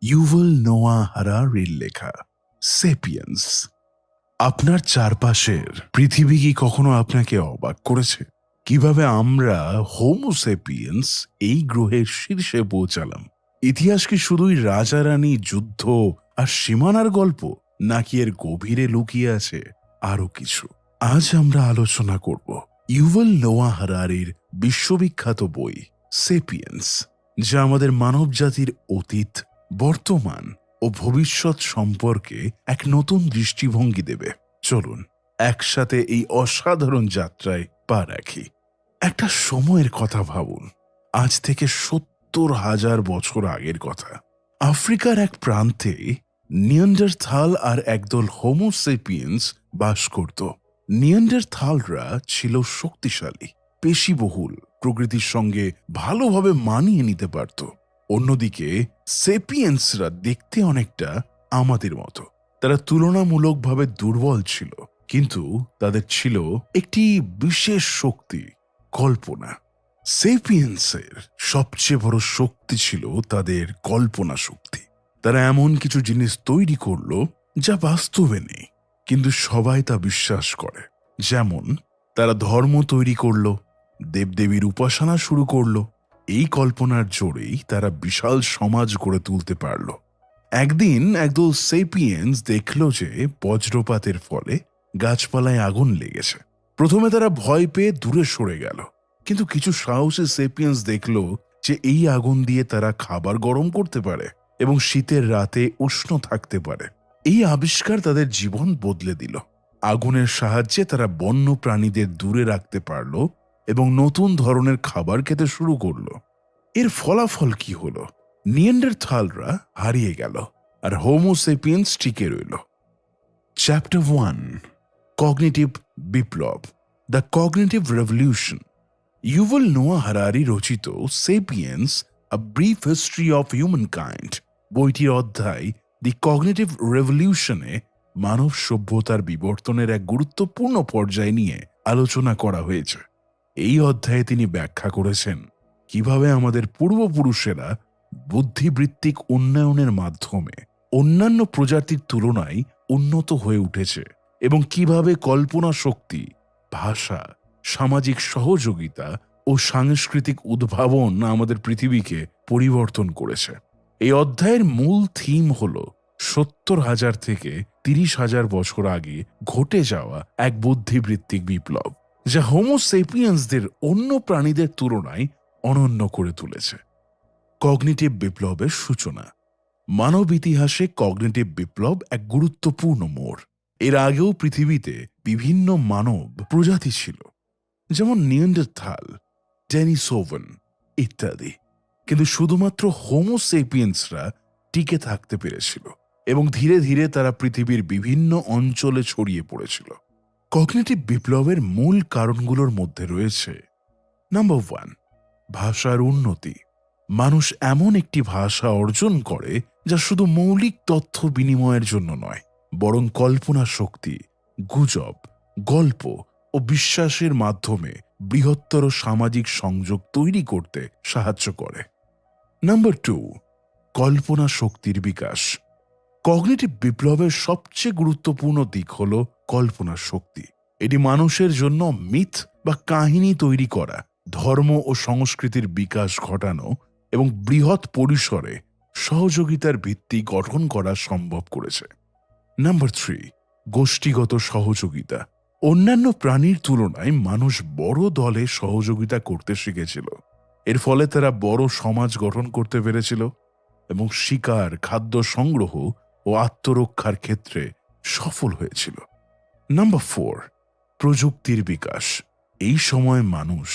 Yuval নোয়া হারারির লেখা sapiens. আপনার চারপাশের পৃথিবী কি কখনো আপনাকে অবাক করেছে? কিভাবে আমরা হোমো সেপিয়েন্স এই গ্রহের শীর্ষে পৌঁছালাম? ইতিহাস কি শুধুই রাজা রানী, যুদ্ধ আর সীমানার গল্প, নাকি এর গভীরে লুকিয়ে আছে আরো কিছু? আজ আমরা আলোচনা করব ইউভাল নোয়া হারারির বিশ্ববিখ্যাত বই সেপিয়েন্স, যা আমাদের মানব জাতির অতীত, বর্তমান ও ভবিষ্যৎ সম্পর্কে এক নতুন দৃষ্টিভঙ্গি দেবে। চলুন একসাথে এই অসাধারণ যাত্রায় পা রাখি। একটা সময়ের কথা ভাবুন, আজ থেকে ৭০,০০০ বছর আগের কথা। আফ্রিকার এক প্রান্তে নিয়ান্ডারথাল আর একদল হোমো সেপিয়েন্স বাস করত। নিয়ান্ডারথালরা ছিল শক্তিশালী, পেশিবহুল, প্রকৃতির সঙ্গে ভালোভাবে মানিয়ে নিতে পারত। অন্যদিকে সেপিয়েন্সরা দেখতে অনেকটা আমাদের মতো। তারা তুলনামূলকভাবে দুর্বল ছিল, কিন্তু তাদের ছিল একটি বিশেষ শক্তি, কল্পনা। সেপিয়েন্সের সবচেয়ে বড় শক্তি ছিল তাদের কল্পনা শক্তি। তারা এমন কিছু জিনিস তৈরি করলো যা বাস্তবে নেই, কিন্তু সবাই তা বিশ্বাস করে। যেমন তারা ধর্ম তৈরি করলো, দেবদেবীর উপাসনা শুরু করলো। এই কল্পনার জোরেই তারা বিশাল সমাজ গড়ে তুলতে পারল। একদিন একদল সেপিয়েন্স দেখল যে বজ্রপাতের ফলে গাছপালায় আগুন লেগেছে। প্রথমে তারা ভয় পেয়ে দূরে সরে গেল, কিন্তু কিছু সাহসী সেপিয়েন্স দেখল যে এই আগুন দিয়ে তারা খাবার গরম করতে পারে এবং শীতের রাতে উষ্ণ থাকতে পারে। এই আবিষ্কার তাদের জীবন বদলে দিল। আগুনের সাহায্যে তারা বন্য প্রাণীদের দূরে রাখতে পারল এবং নতুন ধরনের খাবার খেতে শুরু করলো। এর ফলাফল কি হলো? নিয়ান্ডারথালরা হারিয়ে গেল আর হোমো সেপিয়েন্স টিকে রইল। Chapter 1, cognitive Biplab, the cognitive revolution. Yuval নোয়া হারারি রচিত sapiens, a brief history of human kind বইটির অধ্যায় দি কগনিটিভ রেভলিউশনে মানব সভ্যতার বিবর্তনের এক গুরুত্বপূর্ণ পর্যায় নিয়ে আলোচনা করা হয়েছে। এই অধ্যায়ে তিনি ব্যাখ্যা করেছেন কিভাবে আমাদের পূর্বপুরুষেরা বুদ্ধিবৃত্তিক উন্নয়নের মাধ্যমে অন্যান্য প্রজাতির তুলনায় উন্নত হয়ে উঠেছে এবং কিভাবে কল্পনা শক্তি, ভাষা, সামাজিক সহযোগিতা ও সাংস্কৃতিক উদ্ভাবন আমাদের পৃথিবীকে পরিবর্তন করেছে। এই অধ্যায়ের মূল থিম হল ৭০,০০০ থেকে ৩০,০০০ বছর আগে ঘটে যাওয়া এক বুদ্ধিবৃত্তিক বিপ্লব, যা হোমো সেপিয়েন্সদের অন্য প্রাণীদের তুলনায় অনন্য করে তুলেছে। কগনিটিভ বিপ্লবের সূচনা। মানব ইতিহাসে কগনিটিভ বিপ্লব এক গুরুত্বপূর্ণ মোড়। এর আগেও পৃথিবীতে বিভিন্ন মানব প্রজাতি ছিল, যেমন নিয়ান্ডারথাল, ডেনিসোভান ইত্যাদি, কিন্তু শুধুমাত্র হোমো সেপিয়েন্সরা টিকে থাকতে পেরেছিল এবং ধীরে ধীরে তারা পৃথিবীর বিভিন্ন অঞ্চলে ছড়িয়ে পড়েছিল। কগনিটিভ বিপ্লবের মূল কারণগুলোর মধ্যে রয়েছে: নাম্বার 1, ভাষার উন্নতি। মানুষ এমন একটি ভাষা অর্জন করে যা শুধু মৌলিক তথ্য বিনিময়ের জন্য নয়, বরং কল্পনা শক্তি, গুজব, গল্প ও বিশ্বাসের মাধ্যমে বৃহত্তর সামাজিক সংযোগ তৈরি করতে সাহায্য করে। নাম্বার 2, কল্পনা শক্তির বিকাশ। কগনিটিভ বিপ্লবের সবচেয়ে গুরুত্বপূর্ণ দিক হল কল্পনা শক্তি। এটি মানুষের জন্য মিথ বা কাহিনী তৈরি করা, ধর্ম ও সংস্কৃতির বিকাশ ঘটানো এবং বৃহৎ পরিসরে সহযোগিতার ভিত্তি গঠন করা সম্ভব করেছে। নাম্বার 3, গোষ্ঠীগত সহযোগিতা। অন্যান্য প্রাণীর তুলনায় মানুষ বড় দলে সহযোগিতা করতে শিখেছিল। এর ফলে তারা বড় সমাজ গঠন করতে পেরেছিল এবং শিকার, খাদ্য সংগ্রহ ও আত্মরক্ষার ক্ষেত্রে সফল হয়েছিল। নাম্বার 4, প্রযুক্তির বিকাশ। এই সময় মানুষ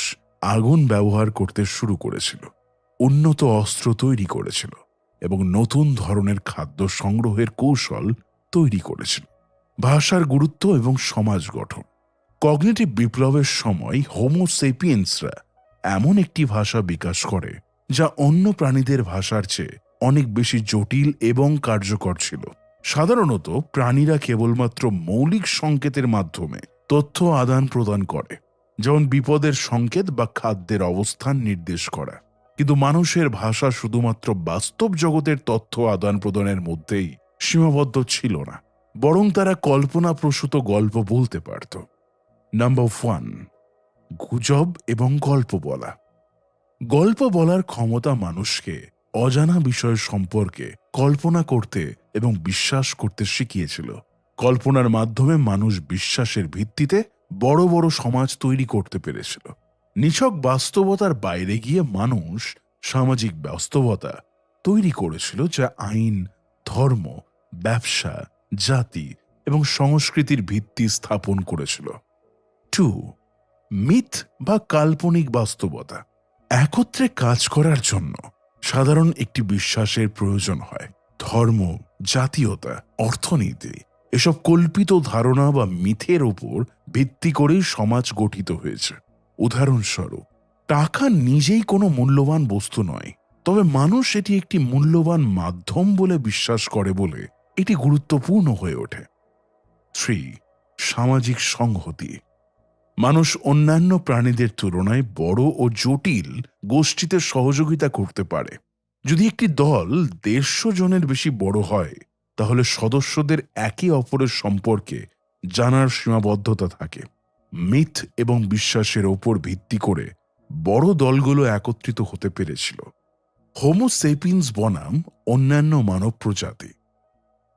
আগুন ব্যবহার করতে শুরু করেছিল, উন্নত অস্ত্র তৈরি করেছিল এবং নতুন ধরনের খাদ্য সংগ্রহের কৌশল তৈরি করেছিল। ভাষার গুরুত্ব এবং সমাজ গঠন। কগনিটিভ বিপ্লবের সময় হোমো সেপিয়েন্সরা এমন একটি ভাষা বিকাশ করে যা অন্য প্রাণীদের ভাষার চেয়ে অনেক বেশি জটিল এবং কার্যকর ছিল। সাধারণত প্রাণীরা কেবলমাত্র মৌলিক সংকেতের মাধ্যমে তথ্য আদান প্রদান করে, যেমন বিপদের সংকেত বা খাদ্যের অবস্থান নির্দেশ করা। কিন্তু মানুষের ভাষা শুধুমাত্র বাস্তব জগতের তথ্য আদান প্রদানের মধ্যেই সীমাবদ্ধ ছিল না, বরং তারা কল্পনাপ্রসূত গল্প বলতে পারত। নাম্বার 1, গুজব এবং গল্প বলা। গল্প বলার ক্ষমতা মানুষকে অজানা বিষয় সম্পর্কে কল্পনা করতে এবং বিশ্বাস করতে শিখিয়েছিল। কল্পনার মাধ্যমে মানুষ বিশ্বাসের ভিত্তিতে বড় বড় সমাজ তৈরি করতে পেরেছিল। নিছক বাস্তবতার বাইরে গিয়ে মানুষ সামাজিক বাস্তবতা তৈরি করেছিল, যা আইন, ধর্ম, ব্যবসা, জাতি এবং সংস্কৃতির ভিত্তি স্থাপন করেছিল। 2, মিথ বা কাল্পনিক বাস্তবতা। একত্রে কাজ করার জন্য সাধারণ একটি বিশ্বাসের প্রয়োজন হয়। ধর্ম, জাতীয়তা, অর্থনীতি এসব কল্পিত ধারণা বা মিথের উপর ভিত্তি করেই সমাজ গঠিত হয়েছে। উদাহরণস্বরূপ, টাকা নিজেই কোনো মূল্যবান বস্তু নয়, তবে মানুষ এটি একটি মূল্যবান মাধ্যম বলে বিশ্বাস করে বলে এটি গুরুত্বপূর্ণ হয়ে ওঠে। 3, সামাজিক সংহতি। মানুষ অন্যান্য প্রাণীদের তুলনায় বড় ও জটিল গোষ্ঠীতে সহযোগিতা করতে পারে। যদি একটি দল 150 জনের বেশি বড় হয়, তাহলে সদস্যদের একে অপরের সম্পর্কে জানার সীমাবদ্ধতা থাকে। মিথ এবং বিশ্বাসের ওপর ভিত্তি করে বড় দলগুলো একত্রিত হতে পেরেছিল। হোমো সেপিয়েন্স বনাম অন্যান্য মানব প্রজাতি।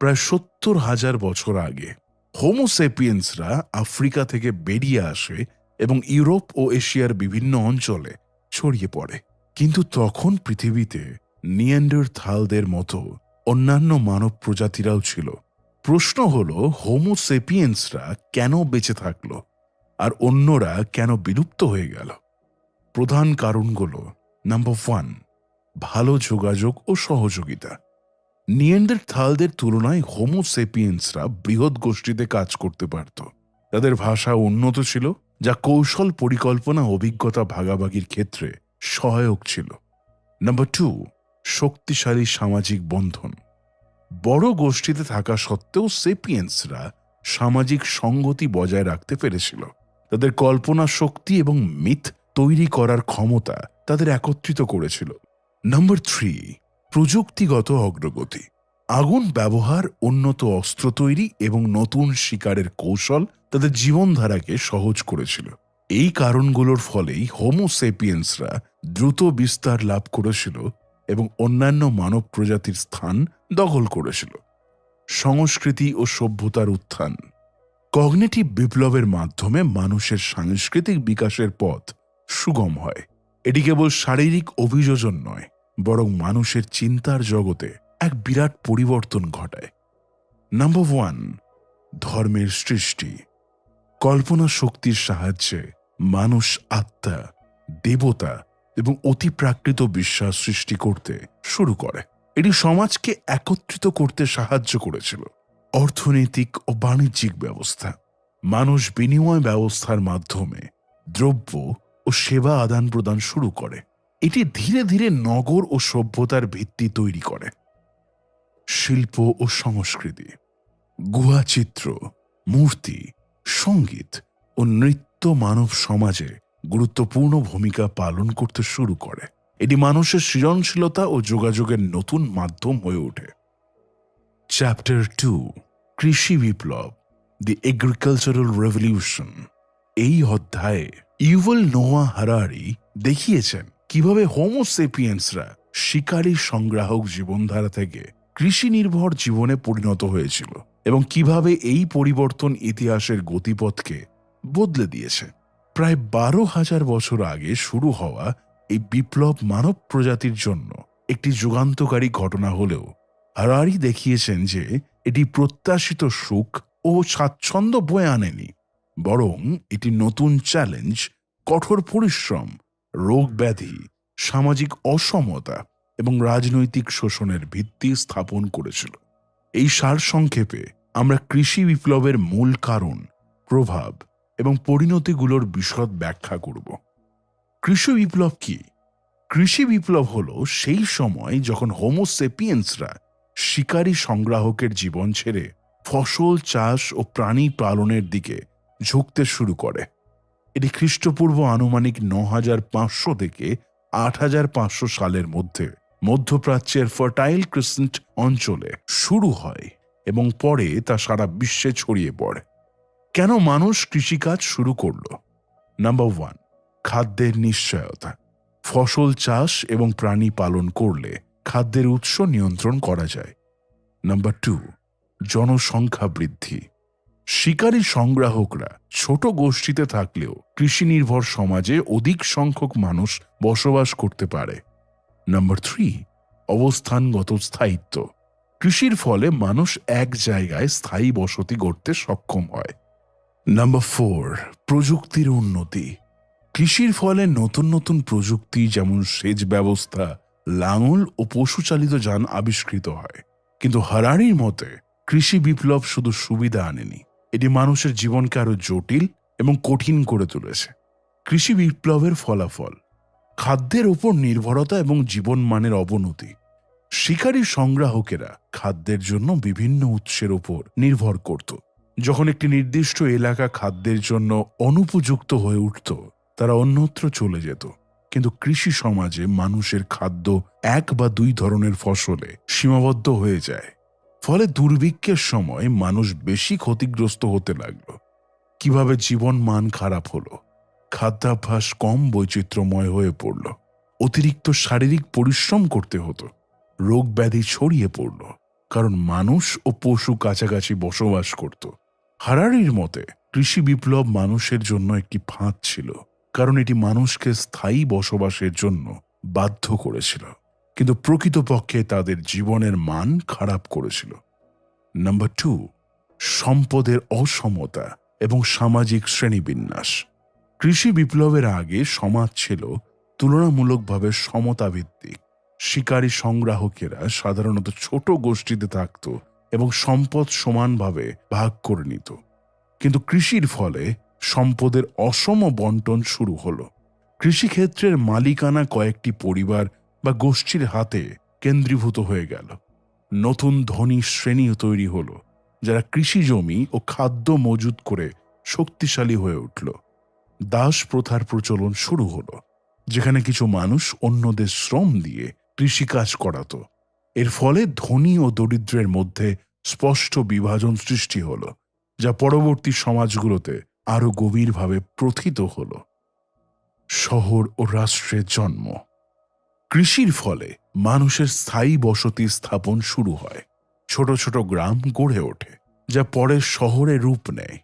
প্রায় 70,000 বছর আগে হোমো সেপিয়েন্সরা আফ্রিকা থেকে বেরিয়ে আসে এবং ইউরোপ ও এশিয়ার বিভিন্ন অঞ্চলে ছড়িয়ে পড়ে। কিন্তু তখন পৃথিবীতে নিয়ান্ডারথালদের মতো অন্যান্য মানব প্রজাতিরাও ছিল। প্রশ্ন হলো, হোমো সেপিয়েন্সরা কেন বেঁচে থাকলো আর অন্যরা কেন বিলুপ্ত হয়ে গেল? প্রধান কারণগুলো: নাম্বার 1, ভালো যোগাযোগ ও সহযোগিতা। নিয়ান্ডারথালদের তুলনায় হোমো সেপিয়েন্সরা বৃহৎ গোষ্ঠীতে কাজ করতে পারত। তাদের ভাষা উন্নত ছিল, যা কৌশল, পরিকল্পনা, অভিজ্ঞতা ভাগাভাগির ক্ষেত্রে সহায়ক ছিল। নাম্বার 2, শক্তিশালী সামাজিক বন্ধন। বড় গোষ্ঠীতে থাকা সত্ত্বেও সেপিয়েন্সরা সামাজিক সংগতি বজায় রাখতে পেরেছিল। তাদের কল্পনা শক্তি এবং মিথ তৈরি করার ক্ষমতা তাদের একত্রিত করেছিল। নাম্বার 3, প্রযুক্তিগত অগ্রগতি। আগুন ব্যবহার, উন্নত অস্ত্র তৈরি এবং নতুন শিকারের কৌশল তাদের জীবনধারাকে সহজ করেছিল। এই কারণগুলোর ফলেই হোমো সেপিয়েন্সরা দ্রুত বিস্তার লাভ করেছিল এবং অন্যান্য মানব প্রজাতির স্থান দখল করেছিল। সংস্কৃতি ও সভ্যতার উত্থান। কগনিটিভ বিপ্লবের মাধ্যমে মানুষের সাংস্কৃতিক বিকাশের পথ সুগম হয়। এটি কেবল শারীরিক অভিযোজন নয়, বরং মানুষের চিন্তার জগতে এক বিরাট পরিবর্তন ঘটায়। নাম্বার 1, ধর্মের সৃষ্টি। কল্পনা শক্তির সাহায্যে মানুষ আত্মা, দেবতা এবং অতিপ্রাকৃত বিশ্বাস সৃষ্টি করতে শুরু করে। এটি সমাজকে একত্রিত করতে সাহায্য করেছিল। অর্থনৈতিক ও বাণিজ্যিক ব্যবস্থা। মানুষ বিনিময় ব্যবস্থার মাধ্যমে দ্রব্য ও সেবা আদান প্রদান শুরু করে। এটি ধীরে ধীরে নগর ও সভ্যতার ভিত্তি তৈরি করে। শিল্প ও সংস্কৃতি। গুহাচিত্র, মূর্তি, সঙ্গীত ও নৃত্য মানব সমাজে গুরুত্বপূর্ণ ভূমিকা পালন করতে শুরু করে। এটি মানুষের সৃজনশীলতা ও যোগাযোগের নতুন মাধ্যম হয়ে ওঠে। চ্যাপ্টার 2, কৃষি বিপ্লব, দি এগ্রিকালচারাল রেভলিউশন। এই অধ্যায়ে ইউভাল নোয়া হারারি দেখিয়েছেন কিভাবে হোমো সেপিয়েন্সরা শিকারী সংগ্রাহক জীবনধারা থেকে কৃষি নির্ভর জীবনে পরিণত হয়েছিল এবং কিভাবে এই পরিবর্তন ইতিহাসের গতিপথকে বদলে দিয়েছে। প্রায় 12,000 বছর আগে শুরু হওয়া এই বিপ্লব মানব প্রজাতির জন্য একটি যুগান্তকারী ঘটনা হলেও হারারি দেখিয়েছেন যে এটি প্রত্যাশিত সুখ ও স্বাচ্ছন্দ্য বয়ে আনেনি, বরং এটি নতুন চ্যালেঞ্জ, কঠোর পরিশ্রম, রোগ ব্যাধি, সামাজিক অসমতা এবং রাজনৈতিক শোষণের ভিত্তি স্থাপন করেছিল। এই সারসংক্ষেপে আমরা কৃষি বিপ্লবের মূল কারণ, প্রভাব এবং পরিণতিগুলোর বিশদ ব্যাখ্যা করব। কৃষি বিপ্লব কি? কৃষি বিপ্লব হল সেই সময় যখন হোমো সেপিয়েন্সরা শিকারী সংগ্রাহকের জীবন ছেড়ে ফসল চাষ ও প্রাণী পালনের দিকে ঝুঁকতে শুরু করে। এটি খ্রিস্টপূর্ব আনুমানিক 9,500 থেকে 8500 সালের মধ্যে মধ্যপ্রাচ্যের ফার্টাইল ক্রিসেন্ট অঞ্চলে শুরু হয় এবং পরে তা সারা বিশ্বে ছড়িয়ে পড়ে। কেন মানুষ কৃষিকাজ শুরু করল? নাম্বার 1, খাদ্যের নিশ্চয়তা। ফসল চাষ এবং প্রাণী পালন করলে খাদ্যের উৎস নিয়ন্ত্রণ করা যায়। নাম্বার 2, জনসংখ্যা বৃদ্ধি। শিকারী সংগ্রাহকরা ছোট গোষ্ঠীতে থাকলেও কৃষি নির্ভর সমাজে অধিক সংখ্যক মানুষ বসবাস করতে পারে। নাম্বার 3, অবস্থানগত স্থায়িত্ব। কৃষির ফলে মানুষ এক জায়গায় স্থায়ী বসতি গড়তে সক্ষম হয়। নাম্বার 4, প্রযুক্তির উন্নতি। কৃষির ফলে নতুন নতুন প্রযুক্তি যেমন সেচ ব্যবস্থা, লাঙল ও পশুচালিত যান আবিষ্কৃত হয়। কিন্তু হারারির মতে কৃষি বিপ্লব শুধু সুবিধা আনেনি, এটি মানুষের জীবনকে আরো জটিল এবং কঠিন করে তুলেছে। কৃষি বিপ্লবের ফলাফল: খাদ্যের উপর নির্ভরতা এবং জীবনমানের অবনতি। শিকারী সংগ্রাহকেরা খাদ্যের জন্য বিভিন্ন উৎসের উপর নির্ভর করত। যখন একটি নির্দিষ্ট এলাকা খাদ্যের জন্য অনুপযুক্ত হয়ে উঠত, তারা অন্যত্র চলে যেত। কিন্তু কৃষি সমাজে মানুষের খাদ্য 1 বা 2 ধরনের ফসলে সীমাবদ্ধ হয়ে যায়। ফলে দুর্ভিক্ষের সময় মানুষ বেশি ক্ষতিগ্রস্ত হতে লাগলো। কিভাবে জীবন মান খারাপ হলো? খাদ্যাভ্যাস কম বৈচিত্র্যময় হয়ে পড়ল। অতিরিক্ত শারীরিক পরিশ্রম করতে হতো। রোগ ব্যাধি ছড়িয়ে পড়ল, কারণ মানুষ ও পশু কাছাকাছি বসবাস করত। হারারির মতে কৃষি বিপ্লব মানুষের জন্য একটি ফাঁদ ছিল, কারণ এটি মানুষকে স্থায়ী বসবাসের জন্য বাধ্য করেছিল, কিন্তু প্রকৃতপক্ষে তাদের জীবনের মান খারাপ করেছিল। নাম্বার 2, সম্পদের অসমতা এবং সামাজিক শ্রেণীবিন্যাস। কৃষি বিপ্লবের আগে সমাজ ছিল তুলনামূলকভাবে সমতাভিত্তিক। শিকারী সংগ্রাহকেরা সাধারণত ছোট গোষ্ঠীতে থাকত এবং সম্পদ সমানভাবে ভাগ করে নিত। কিন্তু কৃষির ফলে সম্পদের অসম বন্টন শুরু হলো। কৃষিক্ষেত্রের মালিকানা কয়েকটি পরিবার বা গোষ্ঠীর হাতে কেন্দ্রীভূত হয়ে গেল। নতুন ধনী শ্রেণী তৈরি হলো, যারা কৃষি জমি ও খাদ্য মজুত করে শক্তিশালী হয়ে উঠল। দাস প্রথার প্রচলন শুরু হলো, যেখানে কিছু মানুষ অন্যদের শ্রম দিয়ে কৃষিকাজ করাতো। এর ফলে ধনী ও দরিদ্রের মধ্যে স্পষ্ট বিভাজন সৃষ্টি হলো, যা পরবর্তী সমাজগুলোতে আরো গভীরভাবে প্রথিত হলো। শহর ও রাষ্ট্রের জন্ম। কৃষির ফলে মানুষের স্থায়ী বসতি স্থাপন শুরু হয়। ছোট ছোট গ্রাম গড়ে ওঠে, যা পরে শহরে রূপ নেয়।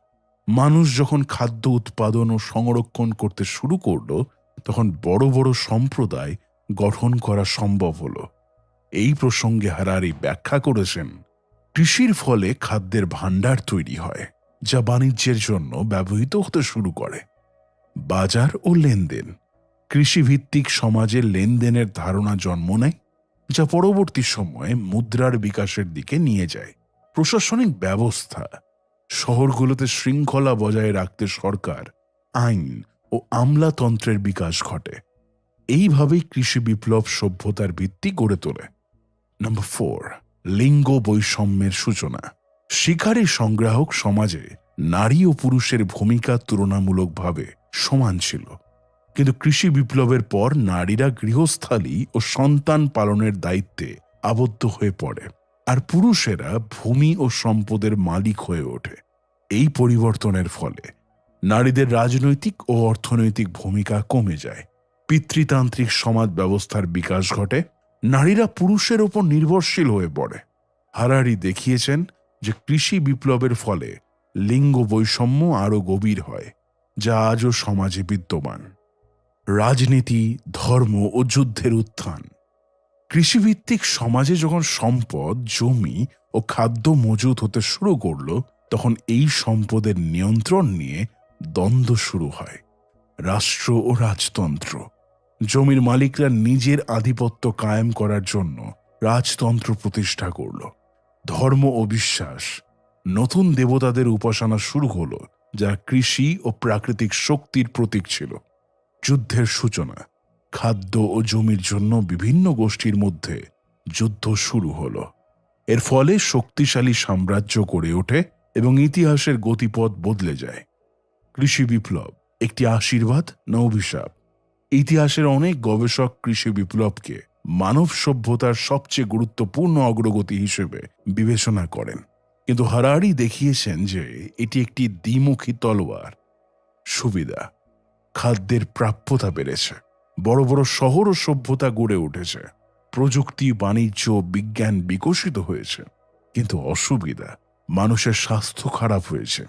মানুষ যখন খাদ্য উৎপাদন ও সংরক্ষণ করতে শুরু করল, তখন বড় বড় সম্প্রদায় গঠন করা সম্ভব হলো। এই প্রসঙ্গে হারারি ব্যাখ্যা করেছেন, কৃষির ফলে খাদ্যের ভাণ্ডার তৈরি হয়, যা বাণিজ্যের জন্য ব্যবহৃত হতে শুরু করে। বাজার ও লেনদেন। কৃষিভিত্তিক সমাজে লেনদেনের ধারণা জন্ম নেয়, যা পরবর্তী সময়ে মুদ্রার বিকাশের দিকে নিয়ে যায়। প্রশাসনিক ব্যবস্থা। শহরগুলোতে শৃঙ্খলা বজায় রাখতে সরকার, আইন ও আমলাতন্ত্রের বিকাশ ঘটে। এইভাবেই কৃষি বিপ্লব সভ্যতার ভিত্তি গড়ে তোলে। নাম্বার 4, লিঙ্গ বৈষম্যের সূচনা। শিকারী সংগ্রাহক সমাজে নারী ও পুরুষের ভূমিকা তুলনামূলকভাবে সমান ছিল, কিন্তু কৃষি বিপ্লবের পর নারীরা গৃহস্থালী ও সন্তান পালনের দায়িত্বে আবদ্ধ হয়ে পড়ে, আর পুরুষেরা ভূমি ও সম্পদের মালিক হয়ে ওঠে। এই পরিবর্তনের ফলে নারীদের রাজনৈতিক ও অর্থনৈতিক ভূমিকা কমে যায়। পিতৃতান্ত্রিক সমাজ ব্যবস্থার বিকাশ ঘটে। নারীরা পুরুষের উপর নির্ভরশীল হয়ে পড়ে। হারারি দেখিয়েছেন যে কৃষি বিপ্লবের ফলে লিঙ্গ বৈষম্য আরও গভীর হয়, যা আজও সমাজে বিদ্যমান। রাজনীতি, ধর্ম ও যুদ্ধের উত্থান। কৃষিভিত্তিক সমাজে যখন সম্পদ, জমি ও খাদ্য মজুত হতে শুরু করল, তখন এই সম্পদের নিয়ন্ত্রণ নিয়ে দ্বন্দ্ব শুরু হয়। রাষ্ট্র ও রাজতন্ত্র। জমির মালিকরা নিজের আধিপত্য কায়েম করার জন্য রাজতন্ত্র প্রতিষ্ঠা করল। ধর্ম ও বিশ্বাস। নতুন দেবতাদের উপাসনা শুরু হলো, যা কৃষি ও প্রাকৃতিক শক্তির প্রতীক ছিল। যুদ্ধের সূচনা। খাদ্য ও জমির জন্য বিভিন্ন গোষ্ঠীর মধ্যে যুদ্ধ শুরু হলো। এর ফলে শক্তিশালী সাম্রাজ্য গড়ে ওঠে এবং ইতিহাসের গতিপথ বদলে যায়। কৃষি বিপ্লব একটি আশীর্বাদ না অভিশাপ? ইতিহাসের অনেক গবেষক কৃষি বিপ্লবকে মানব সভ্যতার সবচেয়ে গুরুত্বপূর্ণ অগ্রগতি হিসেবে বিবেচনা করেন, কিন্তু হারারি দেখিয়েছেন যে এটি একটি দ্বিমুখী তলোয়ার। সুবিধা: খাদ্যের প্রাপ্যতা বেড়েছে, বড় বড় শহর ও সভ্যতা গড়ে উঠেছে, প্রযুক্তি, বাণিজ্য, বিজ্ঞান বিকশিত হয়েছে। কিন্তু অসুবিধা: মানুষের স্বাস্থ্য খারাপ হয়েছে,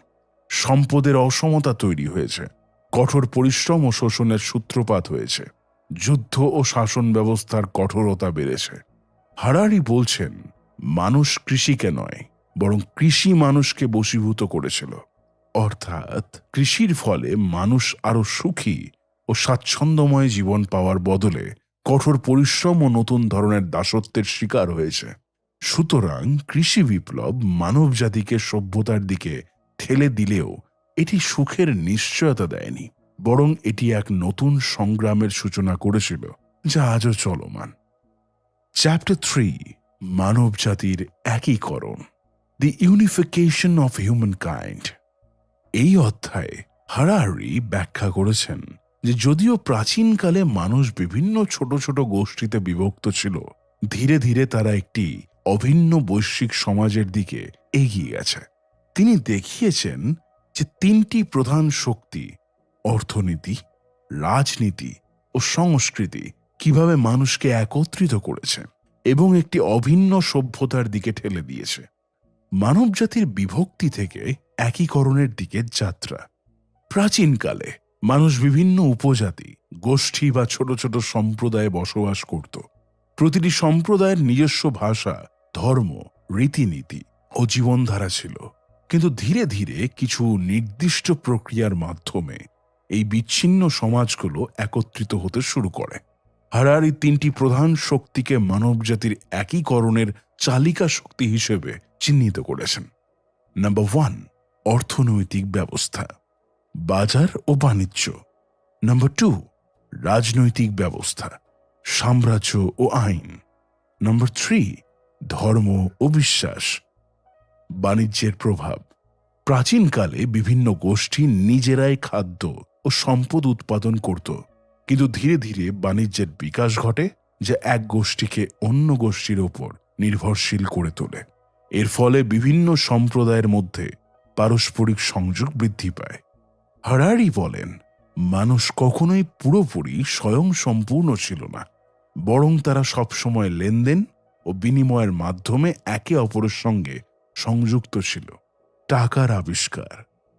সম্পদের অসমতা তৈরি হয়েছে, কঠোর পরিশ্রম ও শোষণের সূত্রপাত হয়েছে, যুদ্ধ ও শাসন ব্যবস্থার কঠোরতা বেড়েছে। হারারি বলছেন, মানুষ কৃষিকে নয়, বরং কৃষি মানুষকে বশীভূত করেছিল। অর্থাৎ কৃষির ফলে মানুষ আরো সুখী ও স্বাচ্ছন্দ্যময় জীবন পাওয়ার বদলে কঠোর পরিশ্রম ও নতুন ধরনের দাসত্বের শিকার হয়েছে। সুতরাং কৃষি বিপ্লব মানব জাতিকে সভ্যতার দিকে ঠেলে দিলেও এটি সুখের নিশ্চয়তা দেয়নি, বরং এটি এক নতুন সংগ্রামের সূচনা করেছিল, যা আজও চলমান। চ্যাপ্টার 3: মানব জাতির একীকরণ, দি ইউনিফিকেশন অফ হিউম্যান কাইন্ড। এই অধ্যায়ে হারারি ব্যাখ্যা করেছেন যে যদিও প্রাচীনকালে মানুষ বিভিন্ন ছোট ছোট গোষ্ঠীতে বিভক্ত ছিল, ধীরে ধীরে তারা একটি অভিন্ন বৈশ্বিক সমাজের দিকে এগিয়ে গেছে। তিনি দেখিয়েছেন যে তিনটি প্রধান শক্তি, অর্থনীতি, রাজনীতি ও সংস্কৃতি, কিভাবে মানুষকে একত্রিত করেছে এবং একটি অভিন্ন সভ্যতার দিকে ঠেলে দিয়েছে। মানবজাতির বিভক্তি থেকে একীকরণের দিকে যাত্রা। প্রাচীনকালে মানুষ বিভিন্ন উপজাতি, গোষ্ঠী বা ছোট ছোট সম্প্রদায়ে বসবাস করত। প্রতিটি সম্প্রদায়ের নিজস্ব ভাষা, ধর্ম, রীতিনীতি ও জীবনধারা ছিল। কিন্তু ধীরে ধীরে কিছু নির্দিষ্ট প্রক্রিয়ার মাধ্যমে এই বিচ্ছিন্ন সমাজগুলো একত্রিত হতে শুরু করে। হারারি তিনটি প্রধান শক্তিকে মানবজাতির একীকরণের চালিকা শক্তি হিসেবে চিহ্নিত করেছেন। নাম্বার 1: অর্থনৈতিক ব্যবস্থা, বাজার ও বাণিজ্য। নাম্বার 2: রাজনৈতিক ব্যবস্থা, সাম্রাজ্য ও আইন। নাম্বার 3: ধর্ম ও বিশ্বাস, বাণিজ্যের প্রভাব। প্রাচীনকালে বিভিন্ন গোষ্ঠী নিজেরাই খাদ্য ও সম্পদ উৎপাদন করত, কিন্তু ধীরে ধীরে বাণিজ্যের বিকাশ ঘটে, যা এক গোষ্ঠীকে অন্য গোষ্ঠীর ওপর নির্ভরশীল করে তোলে। এর ফলে বিভিন্ন সম্প্রদায়ের মধ্যে পারস্পরিক সংযোগ বৃদ্ধি পায়। হারারি বলেন, মানুষ কখনোই পুরোপুরি স্বয়ংসম্পূর্ণ ছিল না, বরং তারা সবসময় লেনদেন ও বিনিময়ের মাধ্যমে একে অপরের সঙ্গে সংযুক্ত ছিল। টাকার আবিষ্কার,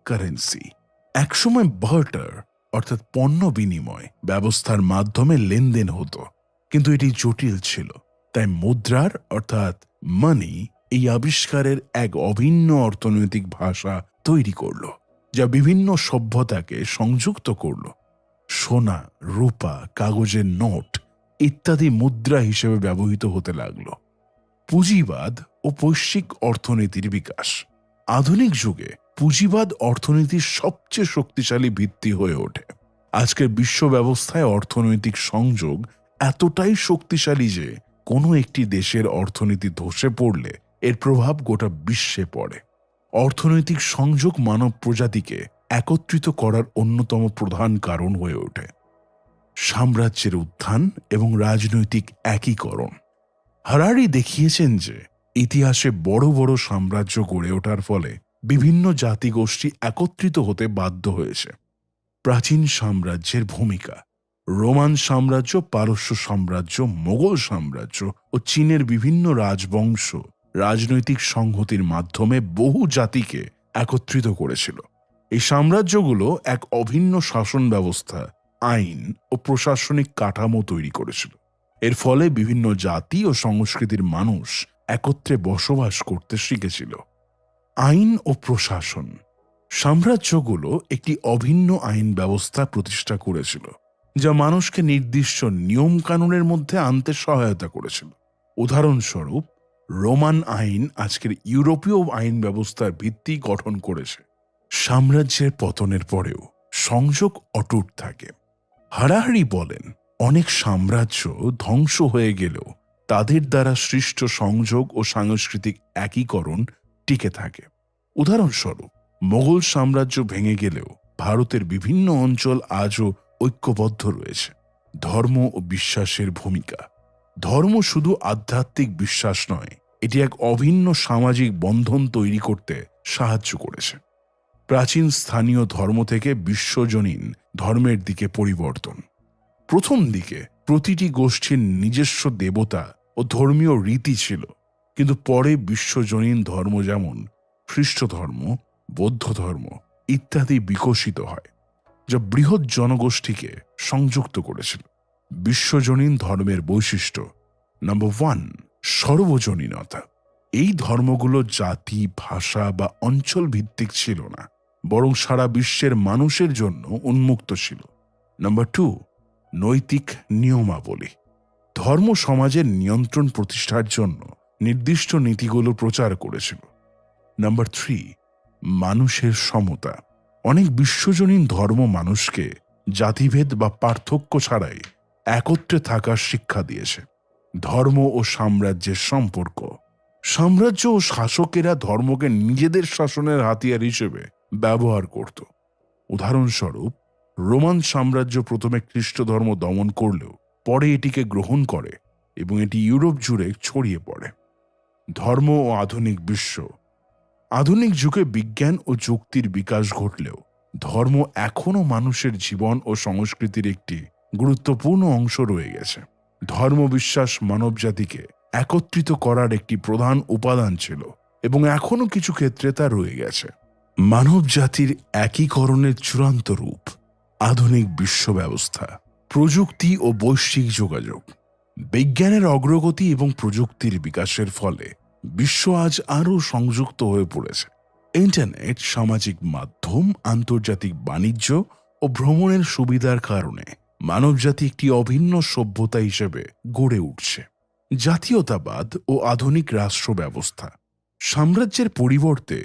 কারেন্সি, একসময় বার্টার অর্থাৎ পণ্য বিনিময় ব্যবস্থার মাধ্যমে লেনদেন হতো, কিন্তু এটি জটিল ছিল। তাই মুদ্রার অর্থাৎ মানি এই আবিষ্কারের এক অভিন্ন অর্থনৈতিক ভাষা তৈরি করল, যা বিভিন্ন সভ্যতাকে সংযুক্ত করল। সোনা, রূপা, কাগজের নোট ইত্যাদি মুদ্রা হিসেবে ব্যবহৃত হতে লাগল। পুঁজিবাদ ও বৈশ্বিক অর্থনীতির বিকাশ। আধুনিক যুগে পুঁজিবাদ অর্থনীতির সবচেয়ে শক্তিশালী ভিত্তি হয়ে ওঠে। আজকের বিশ্ব ব্যবস্থায় অর্থনৈতিক সংযোগ এতটাই শক্তিশালী যে কোনো একটি দেশের অর্থনীতি ধসে পড়লে এর প্রভাব গোটা বিশ্বে পড়ে। অর্থনৈতিক সংযোগ মানব প্রজাতিকে একত্রিত করার অন্যতম প্রধান কারণ হয়ে ওঠে। সাম্রাজ্যের উত্থান এবং রাজনৈতিক একীকরণ। হারারি দেখিয়েছেন যে ইতিহাসে বড় বড় সাম্রাজ্য গড়ে ওঠার ফলে বিভিন্ন জাতিগোষ্ঠী একত্রিত হতে বাধ্য হয়েছে। প্রাচীন সাম্রাজ্যের ভূমিকা। রোমান সাম্রাজ্য, পারস্য সাম্রাজ্য, মোগল সাম্রাজ্য ও চীনের বিভিন্ন রাজবংশ রাজনৈতিক সংহতির মাধ্যমে বহু জাতিকে একত্রিত করেছিল। এই সাম্রাজ্যগুলো এক অভিন্ন শাসন ব্যবস্থা, আইন ও প্রশাসনিক কাঠামো তৈরি করেছিল। এর ফলে বিভিন্ন জাতি ও সংস্কৃতির মানুষ একত্রে বসবাস করতে শিখেছিল। আইন ও প্রশাসন। সাম্রাজ্যগুলো একটি অভিন্ন আইন ব্যবস্থা প্রতিষ্ঠা করেছিল, যা মানুষকে নির্দিষ্ট নিয়ম কানুনের মধ্যে আনতে সহায়তা করেছিল। উদাহরণস্বরূপ, রোমান আইন আজকের ইউরোপীয় আইন ব্যবস্থার ভিত্তি গঠন করেছে। সাম্রাজ্যের পতনের পরেও সংযোগ অটুট থাকে। হারারি বলেন, অনেক সাম্রাজ্য ধ্বংস হয়ে গেলেও তাদের দ্বারা সৃষ্ট সংযোগ ও সাংস্কৃতিক একীকরণ টিকে থাকে। উদাহরণস্বরূপ, মোগল সাম্রাজ্য ভেঙে গেলেও ভারতের বিভিন্ন অঞ্চল আজও ঐক্যবদ্ধ রয়েছে। ধর্ম ও বিশ্বাসের ভূমিকা। ধর্ম শুধু আধ্যাত্মিক বিশ্বাস নয়, এটি এক অভিন্ন সামাজিক বন্ধন তৈরি করতে সাহায্য করেছে। প্রাচীন স্থানীয় ধর্ম থেকে বিশ্বজনীন ধর্মের দিকে পরিবর্তন। প্রথম দিকে প্রতিটি গোষ্ঠীর নিজস্ব দেবতা ও ধর্মীয় রীতি ছিল, কিন্তু পরে বিশ্বজনীন ধর্ম যেমন খ্রিস্ট ধর্ম, বৌদ্ধ ধর্ম ইত্যাদি বিকশিত হয়, যা বৃহৎ জনগোষ্ঠীকে সংযুক্ত করেছিল। বিশ্বজনীন ধর্মের বৈশিষ্ট্য। নাম্বার 1, সর্বজনীনতা। এই ধর্মগুলো জাতি, ভাষা বা অঞ্চল ভিত্তিক ছিল না, বরং সারা বিশ্বের মানুষের জন্য উন্মুক্ত ছিল। নাম্বার 2, নৈতিক নিয়মাবলী। ধর্ম সমাজের নিয়ন্ত্রণ প্রতিষ্ঠার জন্য নির্দিষ্ট নীতিগুলো প্রচার করেছিল। নাম্বার 3, মানুষের সমতা। অনেক বিশ্বজনীন ধর্ম মানুষকে জাতিভেদ বা পার্থক্য ছাড়াই একত্রে থাকার শিক্ষা দিয়েছে। ধর্ম ও সাম্রাজ্যের সম্পর্ক। সাম্রাজ্য ও শাসকেরা ধর্মকে নিজেদের শাসনের হাতিয়ার হিসেবে ব্যবহার করত। উদাহরণস্বরূপ, রোমান সাম্রাজ্য প্রথমে খ্রিস্ট ধর্ম দমন করলেও পরে এটিকে গ্রহণ করে এবং এটি ইউরোপ জুড়ে ছড়িয়ে পড়ে। ধর্ম ও আধুনিক বিশ্ব। আধুনিক যুগে বিজ্ঞান ও যুক্তির বিকাশ ঘটলেও ধর্ম এখনও মানুষের জীবন ও সংস্কৃতির একটি গুরুত্বপূর্ণ অংশ রয়ে গেছে। ধর্মবিশ্বাস মানবজাতিকে একত্রিত করার একটি প্রধান উপাদান ছিল এবং এখনও কিছু ক্ষেত্রে তা রয়ে গেছে। মানবজাতির একীকরণের চূড়ান্ত রূপ। আধুনিক বিশ্ব ব্যবস্থা, প্রযুক্তি ও বৈশ্বিক যোগাযোগ। বিজ্ঞানের অগ্রগতি এবং প্রযুক্তির বিকাশের ফলে বিশ্ব আজ আরও সংযুক্ত হয়ে পড়েছে। ইন্টারনেট, সামাজিক মাধ্যম, আন্তর্জাতিক বাণিজ্য ও ভ্রমণের সুবিধার কারণে মানবজাতি একটি অভিন্ন সভ্যতা হিসেবে গড়ে উঠছে। জাতীয়তাবাদ ও আধুনিক রাষ্ট্র ব্যবস্থা। সাম্রাজ্যের পরিবর্তে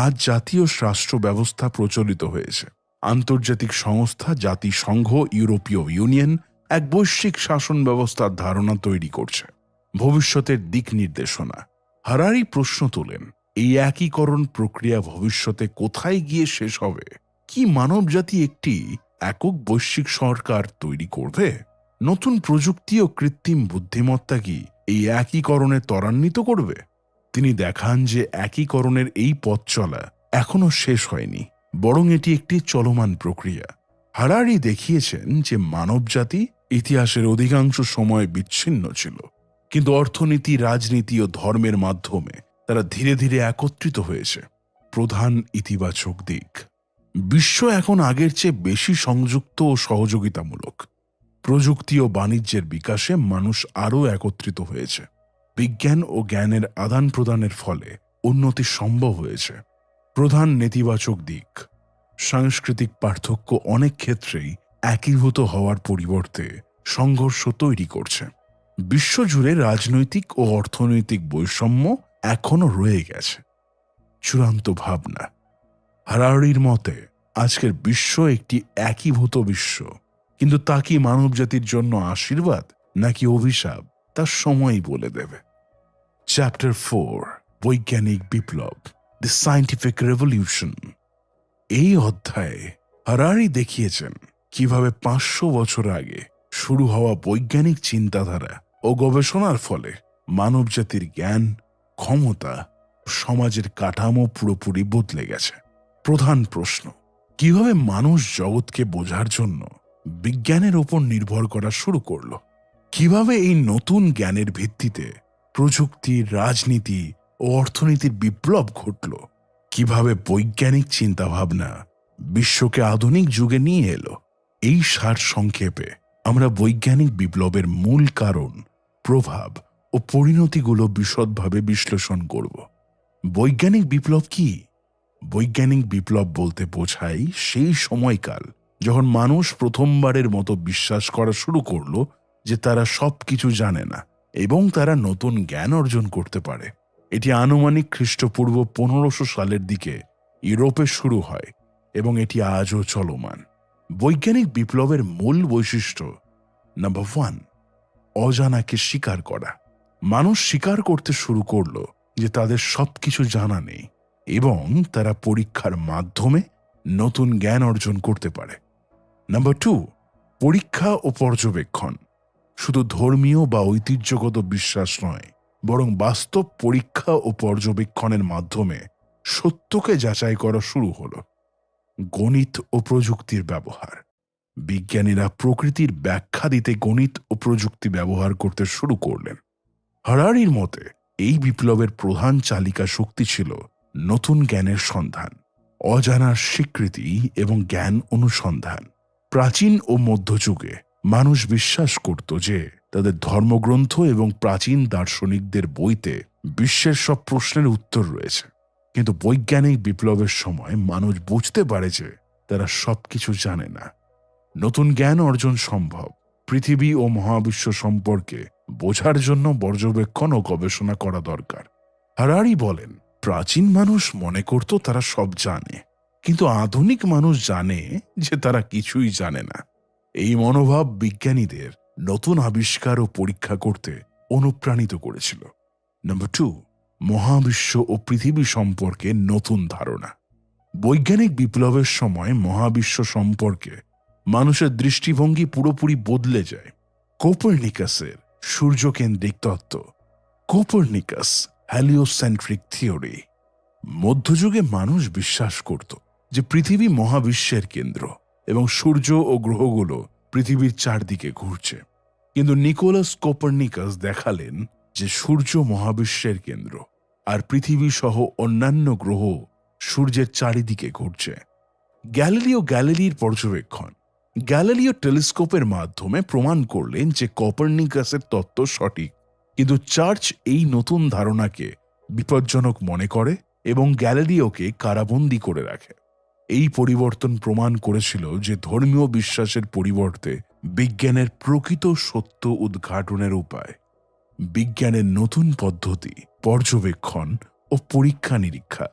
আজ জাতীয় রাষ্ট্র ব্যবস্থা প্রচলিত হয়েছে। আন্তর্জাতিক সংস্থা, জাতিসংঘ, ইউরোপীয় ইউনিয়ন এক বৈশ্বিক শাসন ব্যবস্থার ধারণা তৈরি করছে। ভবিষ্যতের দিক নির্দেশনা। হারারি প্রশ্ন তোলেন, এই একীকরণ প্রক্রিয়া ভবিষ্যতে কোথায় গিয়ে শেষ হবে? কি মানবজাতি একটি একক বৈশ্বিক সরকার তৈরি করবে? নতুন প্রযুক্তি ও কৃত্রিম বুদ্ধিমত্তা কি এই একীকরণে ত্বরান্বিত করবে? তিনি দেখান যে একীকরণের এই পথ চলা এখনো শেষ হয়নি, বরং এটি একটি চলমান প্রক্রিয়া। হারারি দেখিয়েছেন যে মানবজাতি ইতিহাসের অধিকাংশ সময় বিচ্ছিন্ন ছিল, কিন্তু অর্থনীতি, রাজনীতি ও ধর্মের মাধ্যমে তারা ধীরে ধীরে একত্রিত হয়েছে। প্রধান ইতিবাচক দিক। বিশ্ব এখন আগের চেয়ে বেশি সংযুক্ত ও সহযোগিতামূলক। প্রযুক্তি ও বাণিজ্যের বিকাশে মানুষ আরও একত্রিত হয়েছে। বিজ্ঞান ও জ্ঞানের আদান প্রদানের ফলে উন্নতি সম্ভব হয়েছে। প্রধান নেতিবাচক দিক। সাংস্কৃতিক পার্থক্য অনেক ক্ষেত্রেই একীভূত হওয়ার পরিবর্তে সংঘর্ষ তৈরি করছে। বিশ্বজুড়ে রাজনৈতিক ও অর্থনৈতিক বৈষম্য এখনো রয়ে গেছে। চূড়ান্ত ভাবনা। হারারির মতে আজকের বিশ্ব একটি একীভূত বিশ্ব, কিন্তু তা কি মানবজাতির জন্য আশীর্বাদ নাকি অভিশাপ তা সময়ই বলে দেবে। চ্যাপ্টার 4, বৈজ্ঞানিক বিপ্লব, দ্য সায়েন্টিফিক রেভলিউশন। এই অধ্যায়ে হারারি দেখিয়েছেন কিভাবে 500 বছর আগে শুরু হওয়া বৈজ্ঞানিক চিন্তাধারা ও গবেষণার ফলে মানবজাতির জ্ঞান, ক্ষমতা, সমাজের কাঠামো পুরোপুরি বদলে গেছে। প্রধান প্রশ্ন, কিভাবে মানুষ জগৎকে বোঝার জন্য বিজ্ঞানের উপর নির্ভর করা শুরু করল? কিভাবে এই নতুন জ্ঞানের ভিত্তিতে প্রযুক্তি, রাজনীতি ও অর্থনীতির বিপ্লব ঘটল? কিভাবে বৈজ্ঞানিক চিন্তাভাবনা বিশ্বকে আধুনিক যুগে নিয়ে এলো? এই সার সংক্ষেপে আমরা বৈজ্ঞানিক বিপ্লবের মূল কারণ, প্রভাব ও পরিণতিগুলো বিশদভাবে বিশ্লেষণ করব। বৈজ্ঞানিক বিপ্লব কি? বৈজ্ঞানিক বিপ্লব বলতে বোঝায় সেই সময়কাল যখন মানুষ প্রথমবারের মতো বিশ্বাস করা শুরু করল যে তারা সবকিছু জানে না এবং তারা নতুন জ্ঞান অর্জন করতে পারে। এটি আনুমানিক খ্রিস্টপূর্ব 1500 সালের দিকে ইউরোপে শুরু হয় এবং এটি আজও চলমান। বৈজ্ঞানিক বিপ্লবের মূল বৈশিষ্ট্য। নাম্বার 1, অজানাকে স্বীকার করা। মানুষ স্বীকার করতে শুরু করল যে তাদের সবকিছু জানা নেই এবং তারা পরীক্ষার মাধ্যমে নতুন জ্ঞান অর্জন করতে পারে। নাম্বার 2, পরীক্ষা ও পর্যবেক্ষণ শুধু ধর্মীয় বা ঐতিহ্যগত বিশ্বাস নয়, বরং বাস্তব পরীক্ষা ও পর্যবেক্ষণের মাধ্যমে সত্যকে যাচাই করা শুরু হলো। গণিত ও প্রযুক্তির ব্যবহার। বিজ্ঞানীরা প্রকৃতির ব্যাখ্যা দিতে গণিত ও প্রযুক্তি ব্যবহার করতে শুরু করলেন। হারারির মতে এই বিপ্লবের প্রধান চালিকা শক্তি ছিল নতুন জ্ঞানের সন্ধান, অজানার স্বীকৃতি এবং জ্ঞান অনুসন্ধান। প্রাচীন ও মধ্যযুগে মানুষ বিশ্বাস করত যে তাদের ধর্মগ্রন্থ এবং প্রাচীন দার্শনিকদের বইতে বিশ্বের সব প্রশ্নের উত্তর রয়েছে। কিন্তু বৈজ্ঞানিক বিপ্লবের সময় মানুষ বুঝতে পারে যে তারা সবকিছু জানে না। নতুন জ্ঞান অর্জন সম্ভব। পৃথিবী ও মহাবিশ্ব সম্পর্কে বোঝার জন্য পর্যবেক্ষণ ও গবেষণা করা দরকার। হারারি বলেন, প্রাচীন মানুষ মনে করত তারা সব জানে, কিন্তু আধুনিক মানুষ জানে যে তারা কিছুই জানে না। এই মনোভাব বিজ্ঞানীদের নতুন আবিষ্কার ও পরীক্ষা করতে অনুপ্রাণিত করেছিল। নম্বর 2, মহাবিশ্ব ও পৃথিবী সম্পর্কে নতুন ধারণা। বৈজ্ঞানিক বিপ্লবের সময় মহাবিশ্ব সম্পর্কে মানুষের দৃষ্টিভঙ্গি পুরোপুরি বদলে যায়। কোপারনিকাসের সূর্যকেন্দ্রিক তত্ত্ব, কোপারনিকাস হ্যালিওসেন্ট্রিক থিওরি। মধ্যযুগে মানুষ বিশ্বাস করত যে পৃথিবী মহাবিশ্বের কেন্দ্র এবং সূর্য ও গ্রহগুলো পৃথিবীর চারদিকে ঘুরছে। কিন্তু নিকোলাস কোপারনিকাস দেখালেন যে সূর্য মহাবিশ্বের কেন্দ্র আর পৃথিবী সহ অন্যান্য গ্রহ সূর্যের চারিদিকে ঘুরছে। গ্যালিলিওর পর্যবেক্ষণ। গ্যালিলিও টেলিস্কোপের মাধ্যমে প্রমাণ করলেন যে কোপারনিকাসের তত্ত্ব সঠিক, কিন্তু চার্চ এই নতুন ধারণাকে বিপজ্জনক মনে করে এবং গ্যালিলিওকে কারাবন্দী করে রাখে। এই পরিবর্তন প্রমাণ করেছিল যে ধর্মীয় বিশ্বাসের পরিবর্তে বিজ্ঞানের প্রকৃত সত্য উদ্ঘাটনের উপায়। বিজ্ঞানের নতুন পদ্ধতি, পর্যবেক্ষণ ও পরীক্ষা নিরীক্ষা।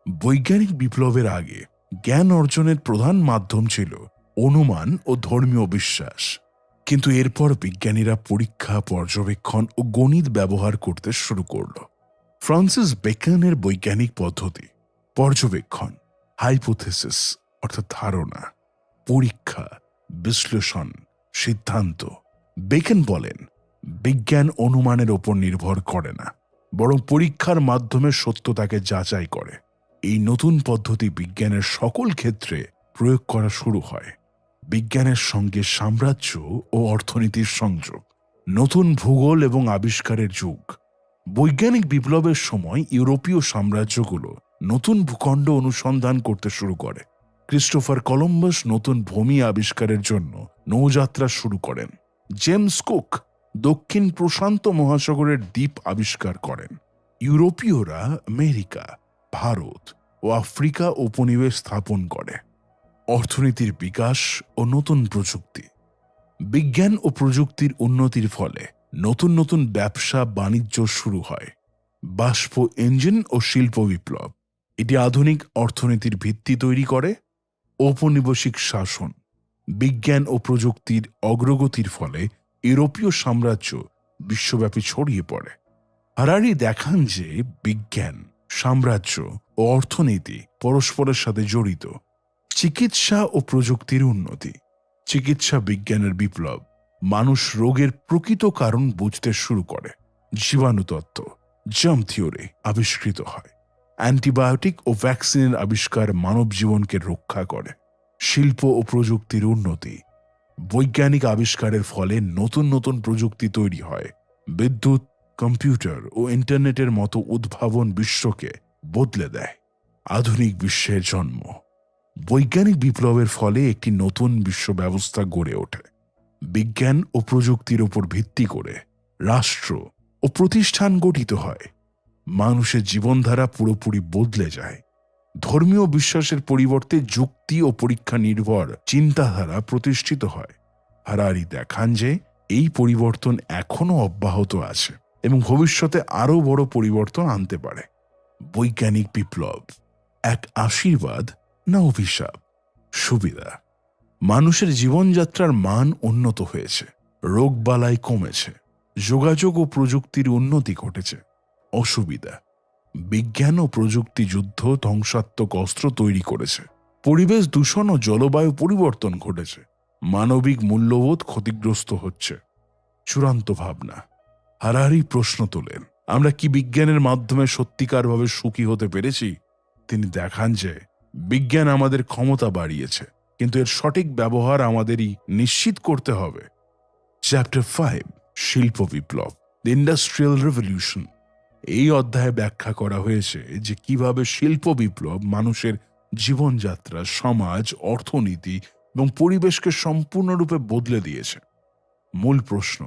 বৈজ্ঞানিক বিপ্লবের আগে জ্ঞান অর্জনের প্রধান মাধ্যম ছিল অনুমান ও ধর্মীয় বিশ্বাস, কিন্তু এরপর বিজ্ঞানীরা পরীক্ষা, পর্যবেক্ষণ ও গণিত ব্যবহার করতে শুরু করল। ফ্রান্সিস বেকনের বৈজ্ঞানিক পদ্ধতি, পর্যবেক্ষণ, হাইপোথেসিস অর্থাৎ ধারণা, পরীক্ষা, বিশ্লেষণ, সিদ্ধান্ত। বেকন বলেন, বিজ্ঞান অনুমানের ওপর নির্ভর করে না, বরং পরীক্ষার মাধ্যমে সত্যতাকে যাচাই করে। এই নতুন পদ্ধতি বিজ্ঞানের সকল ক্ষেত্রে প্রয়োগ করা শুরু হয়। বিজ্ঞানের সঙ্গে সাম্রাজ্য ও অর্থনীতির সংযোগ। নতুন ভূগোল এবং আবিষ্কারের যুগ। বৈজ্ঞানিক বিপ্লবের সময় ইউরোপীয় সাম্রাজ্যগুলো নতুন ভূখণ্ড অনুসন্ধান করতে শুরু করে। ক্রিস্টোফার কলম্বাস নতুন ভূমি আবিষ্কারের জন্য নৌযাত্রা শুরু করেন। জেমস কুক দক্ষিণ প্রশান্ত মহাসাগরের দ্বীপ আবিষ্কার করেন। ইউরোপীয়রা আমেরিকা, ভারত ও আফ্রিকা উপনিবেশ স্থাপন করে। অর্থনীতির বিকাশ ও নতুন প্রযুক্তি। বিজ্ঞান ও প্রযুক্তির উন্নতির ফলে নতুন নতুন ব্যবসা বাণিজ্য শুরু হয়। বাষ্প ইঞ্জিন ও শিল্প বিপ্লব, এটি আধুনিক অর্থনীতির ভিত্তি তৈরি করে। ঔপনিবেশিক শাসন। বিজ্ঞান ও প্রযুক্তির অগ্রগতির ফলে ইউরোপীয় সাম্রাজ্য বিশ্বব্যাপী ছড়িয়ে পড়ে। হারারি দেখান যে বিজ্ঞান, সাম্রাজ্য ও অর্থনীতি পরস্পরের সাথে জড়িত। চিকিৎসা ও প্রযুক্তির উন্নতি। চিকিৎসা বিজ্ঞানের বিপ্লব মানুষ রোগের প্রকৃত কারণ বুঝতে শুরু করে। জীবাণুতত্ত্ব, জার্ম থিওরি আবিষ্কৃত হয়। অ্যান্টিবায়োটিক ও ভ্যাকসিনের আবিষ্কার মানব জীবনকে রক্ষা করে। শিল্প ও প্রযুক্তির উন্নতি। বৈজ্ঞানিক আবিষ্কারের ফলে নতুন নতুন প্রযুক্তি তৈরি হয়। বিদ্যুৎ, কম্পিউটার ও ইন্টারনেটের মতো উদ্ভাবন বিশ্বকে বদলে দেয়। আধুনিক বিশ্বের জন্ম। বৈজ্ঞানিক বিপ্লবের ফলে একটি নতুন বিশ্ব ব্যবস্থা গড়ে ওঠে। বিজ্ঞান ও প্রযুক্তির উপর ভিত্তি করে রাষ্ট্র ও প্রতিষ্ঠান গঠিত হয়। মানুষের জীবনধারা পুরোপুরি বদলে যায়। ধর্মীয় বিশ্বাসের পরিবর্তে যুক্তি ও পরীক্ষা নির্ভর চিন্তাধারা প্রতিষ্ঠিত হয়। হারারি দেখান যে এই পরিবর্তন এখনও অব্যাহত আছে এবং ভবিষ্যতে আরও বড় পরিবর্তন আনতে পারে। বৈজ্ঞানিক বিপ্লব এক আশীর্বাদ না অভিশাপ? সুবিধা: মানুষের জীবনযাত্রার মান উন্নত হয়েছে, রোগবালাই কমেছে, যোগাযোগ ও প্রযুক্তির উন্নতি ঘটেছে। অসুবিধা: বিজ্ঞান ও প্রযুক্তি যুদ্ধ, ধ্বংসাত্মক অস্ত্র তৈরি করেছে, পরিবেশ দূষণ ও জলবায়ু পরিবর্তন ঘটেছে। মানবিক মূল্যবোধ ক্ষতিগ্রস্ত হচ্ছে। চূড়ান্ত ভাবনা। হারারি প্রশ্ন তোলেন, আমরা কি বিজ্ঞানের মাধ্যমে সত্যিকারভাবে সুখী হতে পেরেছি? তিনি দেখান যে বিজ্ঞান আমাদের ক্ষমতা বাড়িয়েছে, কিন্তু এর সঠিক ব্যবহার আমাদেরই নিশ্চিত করতে হবে। চ্যাপ্টার 5, শিল্প বিপ্লব, দ্য ইন্ডাস্ট্রিয়াল রেভলিউশন। এই অধ্যায়ে ব্যাখ্যা করা হয়েছে যে কিভাবে শিল্প বিপ্লব মানুষের জীবনযাত্রা, সমাজ, অর্থনীতি এবং পরিবেশকে সম্পূর্ণরূপে বদলে দিয়েছে। মূল প্রশ্ন,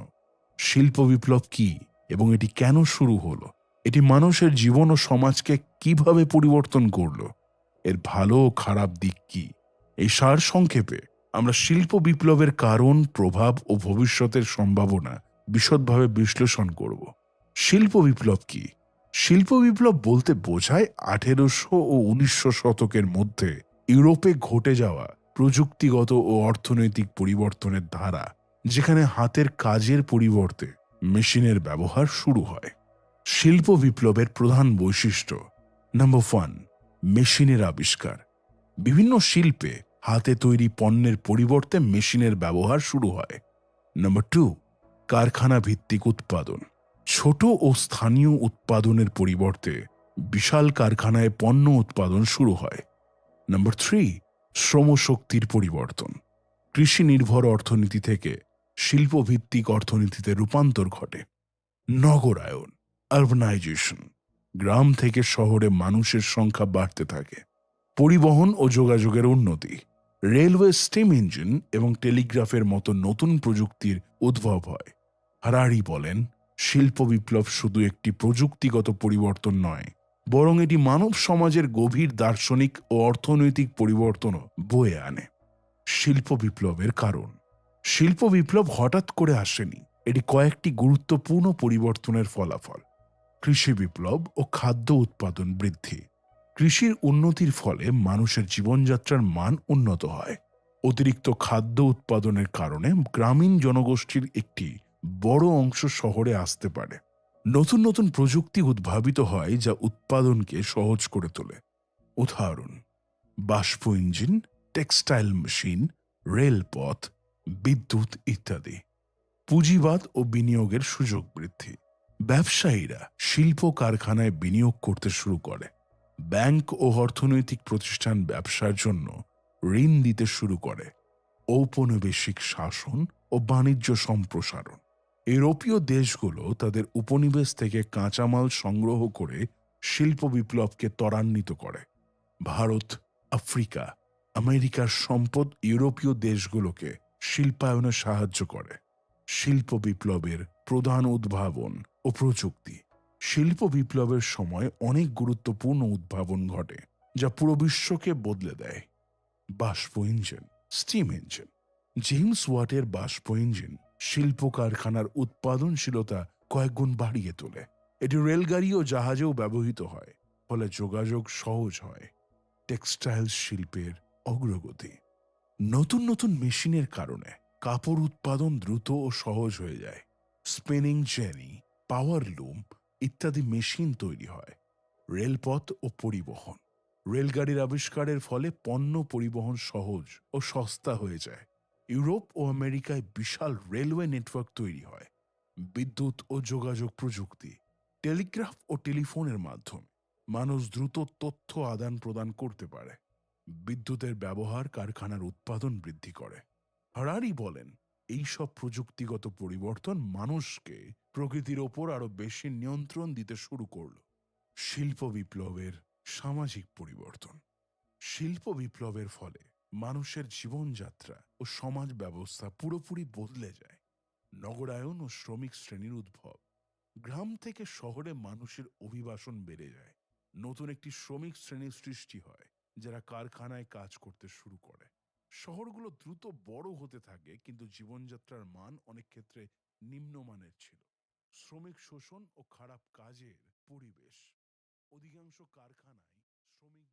শিল্প বিপ্লব কি এবং এটি কেন শুরু হলো? এটি মানুষের জীবন ও সমাজকে কিভাবে পরিবর্তন করলো? এর ভালো ও খারাপ দিক কি? এই সার সংক্ষেপে আমরা শিল্প বিপ্লবের কারণ, প্রভাব ও ভবিষ্যতের সম্ভাবনা বিশদভাবে বিশ্লেষণ করব। শিল্প বিপ্লব কি? শিল্প বিপ্লব বলতে বোঝায় 1800 ও 1900 শতকের মধ্যে ইউরোপে ঘটে যাওয়া প্রযুক্তিগত ও অর্থনৈতিক পরিবর্তনের ধারা, যেখানে হাতের কাজের পরিবর্তে মেশিনের ব্যবহার শুরু হয়। শিল্প বিপ্লবের প্রধান বৈশিষ্ট্য: নাম্বার 1, মেশিনের আবিষ্কার। বিভিন্ন শিল্পে হাতে তৈরি পণ্যের পরিবর্তে মেশিনের ব্যবহার শুরু হয়। নাম্বার 2, কারখানা ভিত্তিক উৎপাদন। ছোট ও স্থানীয় উৎপাদনের পরিবর্তে বিশাল কারখানায় পণ্য উৎপাদন শুরু হয়। নাম্বার 3, শ্রমশক্তির পরিবর্তন। কৃষি নির্ভর অর্থনীতি থেকে শিল্পভিত্তিক অর্থনীতিতে রূপান্তর ঘটে। নগরায়ন, আরবানাইজেশন। গ্রাম থেকে শহরে মানুষের সংখ্যা বাড়তে থাকে। পরিবহন ও যোগাযোগের উন্নতি। রেলওয়ে, স্টিম ইঞ্জিন এবং টেলিগ্রাফের মতো নতুন প্রযুক্তির উদ্ভব হয়। হারারি বলেন, শিল্প বিপ্লব শুধু একটি প্রযুক্তিগত পরিবর্তন নয়, বরং এটি মানব সমাজের গভীর দার্শনিক ও অর্থনৈতিক পরিবর্তনও বয়ে আনে। শিল্প বিপ্লবের কারণ। শিল্প বিপ্লব হঠাৎ করে আসেনি, এটি কয়েকটি গুরুত্বপূর্ণ পরিবর্তনের ফলাফল। কৃষি বিপ্লব ও খাদ্য উৎপাদন বৃদ্ধি। কৃষির উন্নতির ফলে মানুষের জীবনযাত্রার মান উন্নত হয়। অতিরিক্ত খাদ্য উৎপাদনের কারণে গ্রামীণ জনগোষ্ঠীর একটি বড় অংশ শহরে আসতে পারে। নতুন নতুন প্রযুক্তি উদ্ভাবিত হয় যা উৎপাদনকে সহজ করে তোলে। উদাহরণ: বাষ্প ইঞ্জিন, টেক্সটাইল মেশিন, রেলপথ, বিদ্যুৎ ইত্যাদি। পুঁজিবাদ ও বিনিয়োগের সুযোগ বৃদ্ধি। ব্যবসায়ীরা শিল্প কারখানায় বিনিয়োগ করতে শুরু করে। ব্যাংক ও অর্থনৈতিক প্রতিষ্ঠান ব্যবসার জন্য ঋণ দিতে শুরু করে। ঔপনিবেশিক শাসন ও বাণিজ্য সম্প্রসারণ। ইউরোপীয় দেশগুলো তাদের উপনিবেশ থেকে কাঁচামাল সংগ্রহ করে শিল্প বিপ্লবকে ত্বরান্বিত করে। ভারত, আফ্রিকা, আমেরিকার সম্পদ ইউরোপীয় দেশগুলোকে শিল্পায়নে সাহায্য করে। শিল্প বিপ্লবের প্রধান উদ্ভাবন ও প্রযুক্তি। শিল্প বিপ্লবের সময় অনেক গুরুত্বপূর্ণ উদ্ভাবন ঘটে যা পুরো বিশ্বকে বদলে দেয়। বাষ্প ইঞ্জিন, স্টিম ইঞ্জিন। জেমস ওয়াটের বাষ্প ইঞ্জিন শিল্প কারখানার উৎপাদনশীলতা কয়েকগুণ বাড়িয়ে তোলে। এটি রেলগাড়ি ও জাহাজেও ব্যবহৃত হয়, ফলে যোগাযোগ সহজ হয়। টেক্সটাইল শিল্পের অগ্রগতি। নতুন নতুন মেশিনের কারণে কাপড় উৎপাদন দ্রুত ও সহজ হয়ে যায়। স্পিনিং জেনি, পাওয়ার লুম ইত্যাদি মেশিন তৈরি হয়। রেলপথ ও পরিবহন। রেলগাড়ির আবিষ্কারের ফলে পণ্য পরিবহন সহজ ও সস্তা হয়ে যায়। ইউরোপ ও আমেরিকায় বিশাল রেলওয়ে নেটওয়ার্ক তৈরি হয়। বিদ্যুৎ ও যোগাযোগ প্রযুক্তি। টেলিগ্রাফ ও টেলিফোনের মাধ্যমে মানুষ দ্রুত তথ্য আদান প্রদান করতে পারে। বিদ্যুতের ব্যবহার কারখানার উৎপাদন বৃদ্ধি করে। হারারি বলেন, এইসব প্রযুক্তিগত পরিবর্তন মানুষকে প্রকৃতির ওপর আরো বেশি নিয়ন্ত্রণ দিতে শুরু করল। শিল্প বিপ্লবের সামাজিক পরিবর্তন। শিল্প বিপ্লবের ফলে মানুষের জীবনযাত্রা ও সমাজ ব্যবস্থা পুরোপুরি বদলে যায়। নগরায়ন ও শ্রমিক শ্রেণীর উদ্ভব। গ্রাম থেকে শহরে মানুষের অভিবাসন বেড়ে যায়। নতুন একটি শ্রমিক শ্রেণীর সৃষ্টি হয় যারা কারখানায় কাজ করতে শুরু করে। শহরগুলো দ্রুত বড় হতে থাকে, কিন্তু জীবনযাত্রার মান অনেক ক্ষেত্রে নিম্নমানের ছিল। শ্রমিক শোষণ ও খারাপ কাজের পরিবেশ। অধিকাংশ কারখানায় শ্রমিক